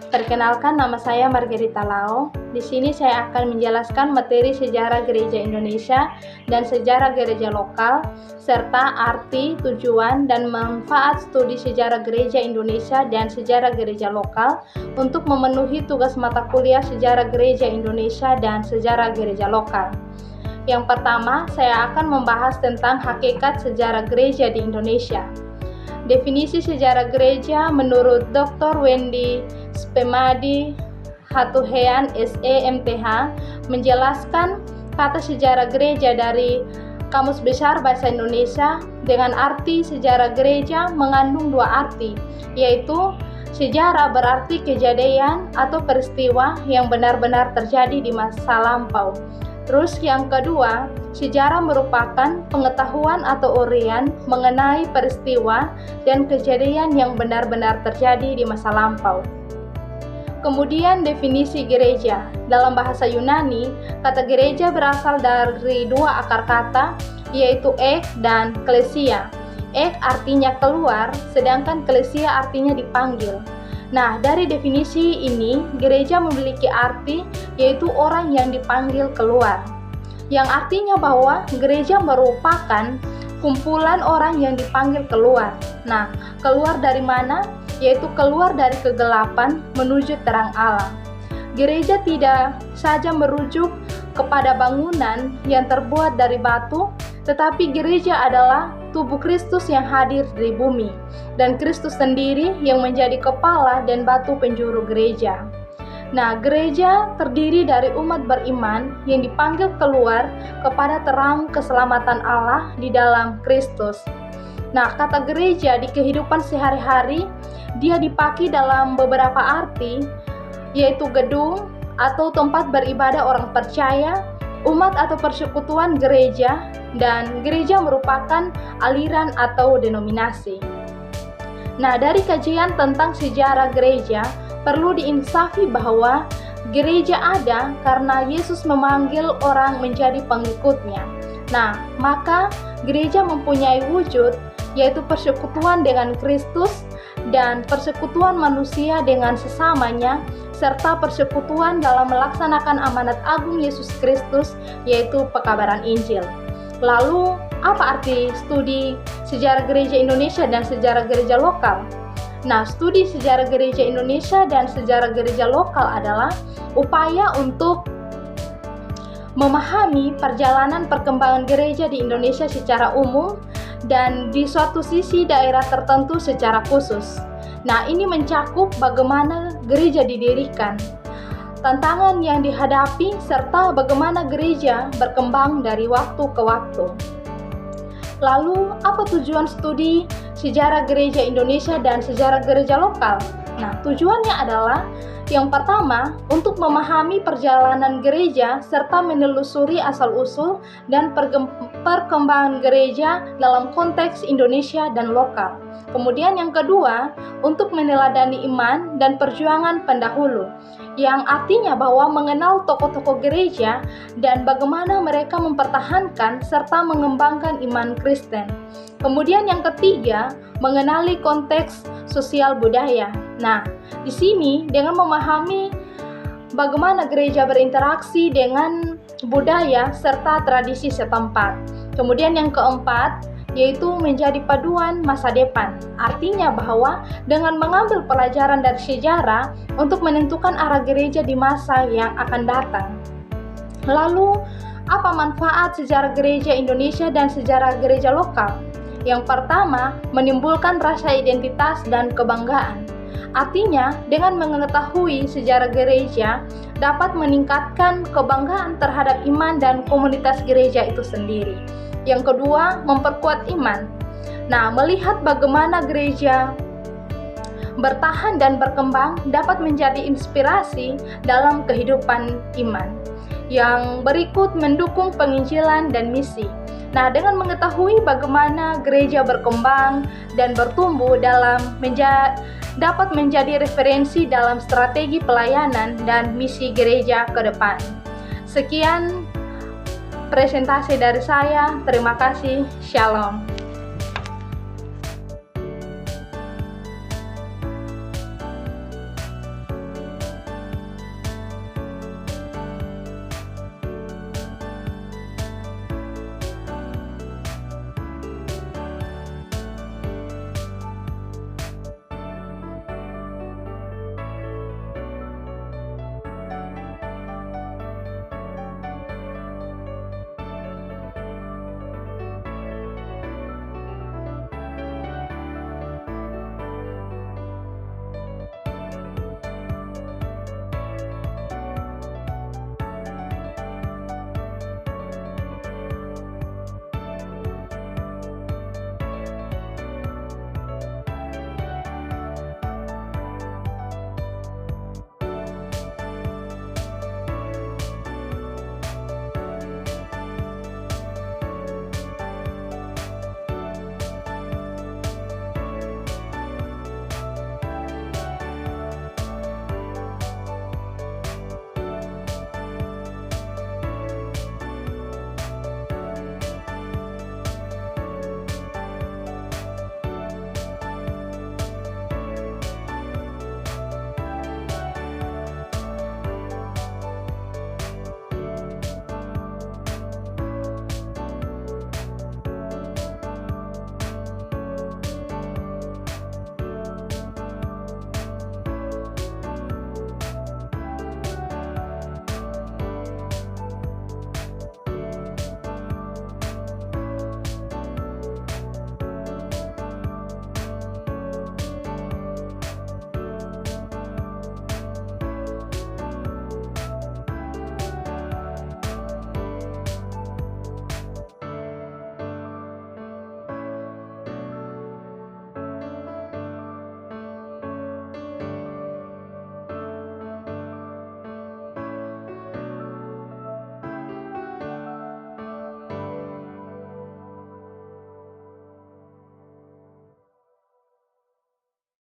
Perkenalkan, nama saya Margarita Lao. Di sini saya akan menjelaskan materi sejarah gereja Indonesia dan sejarah gereja lokal, serta arti, tujuan, dan manfaat studi sejarah gereja Indonesia dan sejarah gereja lokal untuk memenuhi tugas mata kuliah sejarah gereja Indonesia dan sejarah gereja lokal. Yang pertama, saya akan membahas tentang hakikat sejarah gereja di Indonesia. Definisi sejarah gereja menurut Dr. Wendy Spemadi Hatuhean SEMTH menjelaskan kata sejarah gereja dari Kamus Besar Bahasa Indonesia dengan arti sejarah gereja mengandung dua arti, yaitu sejarah berarti kejadian atau peristiwa yang benar-benar terjadi di masa lampau. Terus yang kedua, sejarah merupakan pengetahuan atau uraian mengenai peristiwa dan kejadian yang benar-benar terjadi di masa lampau. Kemudian definisi gereja. Dalam bahasa Yunani, kata gereja berasal dari dua akar kata, yaitu ek dan klesia. Ek artinya keluar, sedangkan klesia artinya dipanggil. Nah, dari definisi ini, gereja memiliki arti yaitu orang yang dipanggil keluar, yang artinya bahwa gereja merupakan kumpulan orang yang dipanggil keluar. Nah, keluar dari mana? Yaitu keluar dari kegelapan menuju terang Allah. Gereja tidak saja merujuk kepada bangunan yang terbuat dari batu, tetapi gereja adalah tubuh Kristus yang hadir di bumi, dan Kristus sendiri yang menjadi kepala dan batu penjuru gereja. Nah, gereja terdiri dari umat beriman yang dipanggil keluar kepada terang keselamatan Allah di dalam Kristus. Nah, kata gereja di kehidupan sehari-hari, dia dipakai dalam beberapa arti, yaitu gedung atau tempat beribadah orang percaya, umat atau persekutuan gereja, dan gereja merupakan aliran atau denominasi. Nah, dari kajian tentang sejarah gereja, perlu diinsafi bahwa gereja ada karena Yesus memanggil orang menjadi pengikutnya. Nah, maka gereja mempunyai wujud, yaitu persekutuan dengan Kristus dan persekutuan manusia dengan sesamanya, serta persekutuan dalam melaksanakan amanat agung Yesus Kristus, yaitu pekabaran Injil. Lalu, apa arti studi sejarah gereja Indonesia dan sejarah gereja lokal? Nah, studi sejarah gereja Indonesia dan sejarah gereja lokal adalah upaya untuk memahami perjalanan perkembangan gereja di Indonesia secara umum dan di suatu sisi daerah tertentu secara khusus. Nah, ini mencakup bagaimana gereja didirikan, tantangan yang dihadapi, serta bagaimana gereja berkembang dari waktu ke waktu. Lalu, apa tujuan studi sejarah gereja Indonesia dan sejarah gereja lokal? Nah, tujuannya adalah yang pertama, untuk memahami perjalanan gereja serta menelusuri asal-usul dan perkembangan gereja dalam konteks Indonesia dan lokal. Kemudian yang kedua, untuk meneladani iman dan perjuangan pendahulu, yang artinya bahwa mengenal tokoh-tokoh gereja dan bagaimana mereka mempertahankan serta mengembangkan iman Kristen. Kemudian yang ketiga, mengenali konteks sosial budaya. Nah, di sini dengan memahami bagaimana gereja berinteraksi dengan budaya serta tradisi setempat. Kemudian yang keempat, yaitu menjadi paduan masa depan. Artinya bahwa dengan mengambil pelajaran dari sejarah untuk menentukan arah gereja di masa yang akan datang. Lalu, apa manfaat sejarah gereja Indonesia dan sejarah gereja lokal? Yang pertama, menimbulkan rasa identitas dan kebanggaan. Artinya, dengan mengetahui sejarah gereja dapat meningkatkan kebanggaan terhadap iman dan komunitas gereja itu sendiri. Yang kedua, memperkuat iman. Nah, melihat bagaimana gereja bertahan dan berkembang dapat menjadi inspirasi dalam kehidupan iman. Yang berikut mendukung penginjilan dan misi. Nah, dengan mengetahui bagaimana gereja berkembang dan bertumbuh dapat menjadi referensi dalam strategi pelayanan dan misi gereja ke depan. Sekian presentasi dari saya. Terima kasih. Shalom.